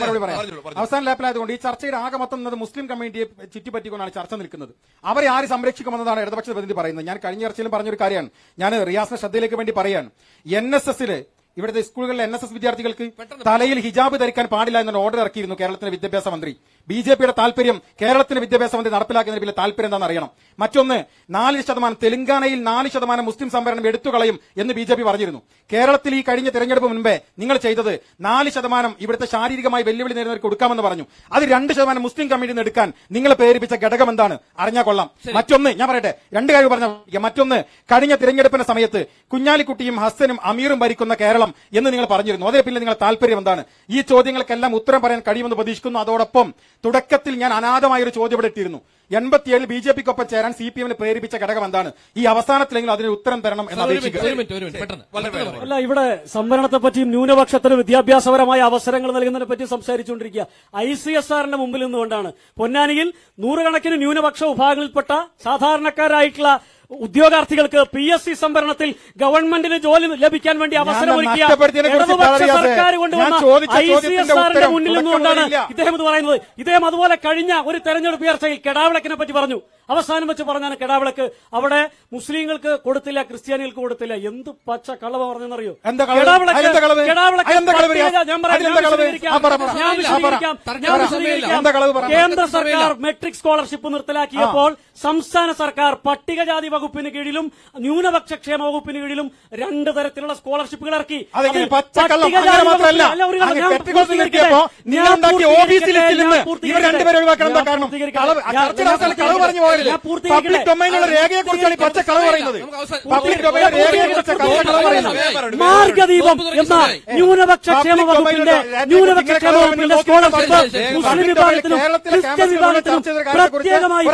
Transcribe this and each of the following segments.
മറുപടി പറയാം. അവസാന ലാപ്പിലായതുകൊണ്ട് ഈ ചർച്ചയുടെ ആകെ മൊത്തം മുസ്ലിം കമ്മ്യൂണിറ്റിയെ ചുറ്റിപ്പറ്റിക്കൊണ്ടാണ് ചർച്ച നിൽക്കുന്നത്. അവരെ ആര് സംരക്ഷിക്കുമെന്നതാണ് ഇടതുപക്ഷ പ്രതിനിധി പറയുന്നത്. ഞാൻ കഴിഞ്ഞ ചർച്ചയിലും പറഞ്ഞൊരു കാര്യമാണ്, ഞാൻ റിയാസിന്റെ ശ്രദ്ധയിലേക്ക് വേണ്ടി പറയാൻ. NSS ഇവിടുത്തെ സ്കൂളുകളിലെ NSS വിദ്യാർത്ഥികൾക്ക് തലയിൽ ഹിജാബ് ധരിക്കാൻ പാടില്ല എന്നൊരു ഓർഡർ ഇറക്കിയിരുന്നു കേരളത്തിലെ വിദ്യാഭ്യാസ മന്ത്രി. BJPയുടെ താല്പര്യം കേരളത്തിലെ വിദ്യാഭ്യാസ മന്ത്രി നടപ്പിലാക്കുന്നതിന് പിന്നെ താല്പര്യം എന്താണെന്ന് അറിയണം. മറ്റൊന്ന്, 4% തെലങ്കാനയിൽ 4% മുസ്ലിം സംവരണം എടുത്തുകളയും എന്ന് BJP പറഞ്ഞിരുന്നു. കേരളത്തിൽ ഈ കഴിഞ്ഞ തെരഞ്ഞെടുപ്പ് മുൻപേ നിങ്ങൾ ചെയ്തത് 4% ഇവിടുത്തെ ശാരീരികമായി വെല്ലുവിളി നേരിടുന്നവർക്ക് കൊടുക്കാമെന്ന് പറഞ്ഞു. അത് 2% മുസ്ലിം കമ്മിറ്റിയിൽ നിന്ന് എടുക്കാൻ നിങ്ങൾ പ്രേരിപ്പിച്ച ഘടകം എന്താണ് അറിഞ്ഞാൽ കൊള്ളാം. മറ്റൊന്ന്, ഞാൻ പറയട്ടെ, രണ്ട് കാര്യം പറഞ്ഞ മറ്റൊന്ന്, കഴിഞ്ഞ തിരഞ്ഞെടുപ്പിന്റെ സമയത്ത് കുഞ്ഞാലിക്കുട്ടിയും ഹസ്സനും അമീറും ഭരിക്കുന്ന കേരളം എന്ന് നിങ്ങൾ പറഞ്ഞിരുന്നു. അതേ പിന്നെ നിങ്ങളുടെ താല്പര്യം എന്താണ്? ഈ ചോദ്യങ്ങൾക്കെല്ലാം ഉത്തരം പറയാൻ കഴിയുമെന്ന് പ്രതീക്ഷിക്കുന്നു. അതോടൊപ്പം തുടക്കത്തിൽ ഞാൻ അനാഥമായൊരു ചോദ്യം ഇവിടെ ഇട്ടിരുന്നു. 87 BJPക്കൊപ്പം ചേരാൻ CPM പ്രേരിപ്പിച്ച ഘടകം എന്താണ്? ഈ അവസാനത്തിലെങ്കിലും അതിന് ഉത്തരം തരണം എന്ന് അപേക്ഷിക്കുന്നു. അല്ല, ഇവിടെ സംവരണത്തെ പറ്റിയും ന്യൂനപക്ഷത്തിന് വിദ്യാഭ്യാസപരമായ അവസരങ്ങൾ നൽകുന്നതിനെ പറ്റി സംസാരിച്ചുകൊണ്ടിരിക്കുക. ICSRന്റെ മുമ്പിൽ നിന്നുകൊണ്ടാണ് പൊന്നാനിയിൽ നൂറുകണക്കിന് ന്യൂനപക്ഷ വിഭാഗങ്ങളിൽപ്പെട്ട സാധാരണക്കാരായിട്ടുള്ള ഉദ്യോഗാർത്ഥികൾക്ക് PSC സംവരണത്തിൽ ഗവൺമെന്റിന് ജോലി ലഭിക്കാൻ വേണ്ടി അവസരമൊരുക്കിയ ഇടതുപക്ഷ സർക്കാർ കൊണ്ടുവന്ന ICSRന്റെ മുന്നിൽ നിന്നുകൊണ്ടാണ് ഇദ്ദേഹം ഇത് പറയുന്നത്. ഇദ്ദേഹം അതുപോലെ കഴിഞ്ഞ ഒരു തെരഞ്ഞെടുപ്പ് ചർച്ചയിൽ കെടാവിളക്കിനെ പറ്റി പറഞ്ഞു. അവസാനം വെച്ച് പറഞ്ഞാണ് കെടാവിളക്ക് അവിടെ മുസ്ലിങ്ങൾക്ക് കൊടുത്തില്ല, ക്രിസ്ത്യാനികൾക്ക് കൊടുത്തില്ല. എന്ത് പച്ച കളവ് പറഞ്ഞെന്നറിയോ? കേന്ദ്ര സർക്കാർ മെട്രിക് സ്കോളർഷിപ്പ് നിർത്തലാക്കിയപ്പോൾ സംസ്ഥാന സർക്കാർ പട്ടികജാതി വകുപ്പിന് കീഴിലും ന്യൂനപക്ഷ ക്ഷേമ വകുപ്പിന് കീഴിലും 2 തരത്തിലുള്ള സ്കോളർഷിപ്പുകൾ ഇറക്കി. മാർഗദീപം എന്ന ന്യൂനപക്ഷ ക്ഷേമ വകുപ്പിന്റെ സ്കോളർഷിപ്പ് മുസ്ലിം വിഭാഗത്തിനും ക്രിസ്ത്യൻ വിഭാഗത്തിനും പ്രത്യേകമായി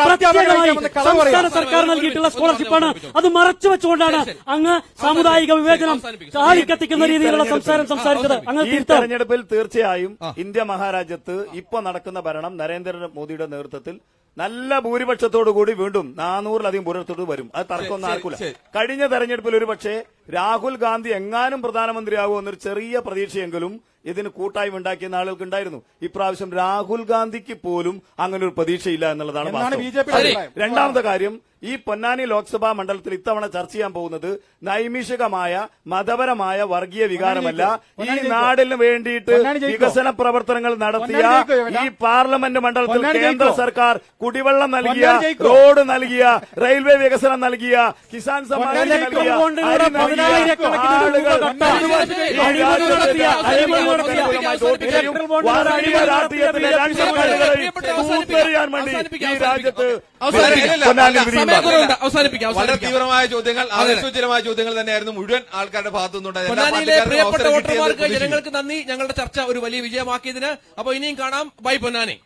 സംസ്ഥാന സർക്കാർ നൽകിയിട്ടുള്ള സ്കോളർഷിപ്പാണ്. അത് മറച്ചു വെച്ചുകൊണ്ടാണ് അങ്ങ് സാമുദായിക വിവേചനം ചാടിക്കത്തിക്കുന്ന രീതിയിലുള്ള സംസാരിച്ചത്. അങ്ങ് ഈ തെരഞ്ഞെടുപ്പിൽ തീർച്ചയായും ഇന്ത്യ മഹാരാജ്യത്ത് ഇപ്പൊ നടക്കുന്ന ഭരണം നരേന്ദ്രമോദിയുടെ നേതൃത്വത്തിൽ നല്ല ഭൂരിപക്ഷത്തോടുകൂടി വീണ്ടും 400-ലധികം ഭൂരിപക്ഷത്തോട് വരും. അത് തർക്കമൊന്നും ആർക്കില്ല. കഴിഞ്ഞ തെരഞ്ഞെടുപ്പിൽ ഒരു പക്ഷേ രാഹുൽ ഗാന്ധി എങ്ങാനും പ്രധാനമന്ത്രിയാകുമോ എന്നൊരു ചെറിയ പ്രതീക്ഷയെങ്കിലും ഇതിന് കൂട്ടായ്മ ഉണ്ടാക്കിയ ആളുകൾക്ക് ഉണ്ടായിരുന്നു. ഇപ്രാവശ്യം രാഹുൽ ഗാന്ധിക്ക് പോലും അങ്ങനെ ഒരു പ്രതീക്ഷയില്ല എന്നുള്ളതാണ് രണ്ടാമത്തെ കാര്യം. ഈ പൊന്നാനി ലോക്സഭാ മണ്ഡലത്തിൽ ഇത്തവണ ചർച്ച ചെയ്യാൻ പോകുന്നത് നൈമിഷികമായ മതപരമായ വർഗീയ വികാരമല്ല. ഈ നാടിന് വേണ്ടിയിട്ട് വികസന പ്രവർത്തനങ്ങൾ നടത്തിയ ഈ പാർലമെന്റ് മണ്ഡലത്തിൽ കേന്ദ്ര സർക്കാർ കുടിവെള്ളം നൽകിയ, റോഡ് നൽകിയ, റെയിൽവേ വികസനം നൽകിയ, കിസാൻ സമ്മാൻ നൽകിയ രാഷ്ട്രീയത്തിലെ ഈ രാജ്യത്ത് വളരെ തീവ്രമായ ചോദ്യങ്ങൾ, ആവേശോജ്വലമായ ചോദ്യങ്ങൾ തന്നെയായിരുന്നു മുഴുവൻ ആൾക്കാരുടെ ഭാഗത്തുനിന്നുണ്ടായത്. പ്രിയപ്പെട്ട വോട്ടർമാർക്ക് ജനങ്ങൾക്ക് നന്ദി, ഞങ്ങളുടെ ചർച്ച ഒരു വലിയ വിജയമാക്കിയതിന്. അപ്പൊ ഇനിയും കാണാം. ബൈ പൊന്നാനി.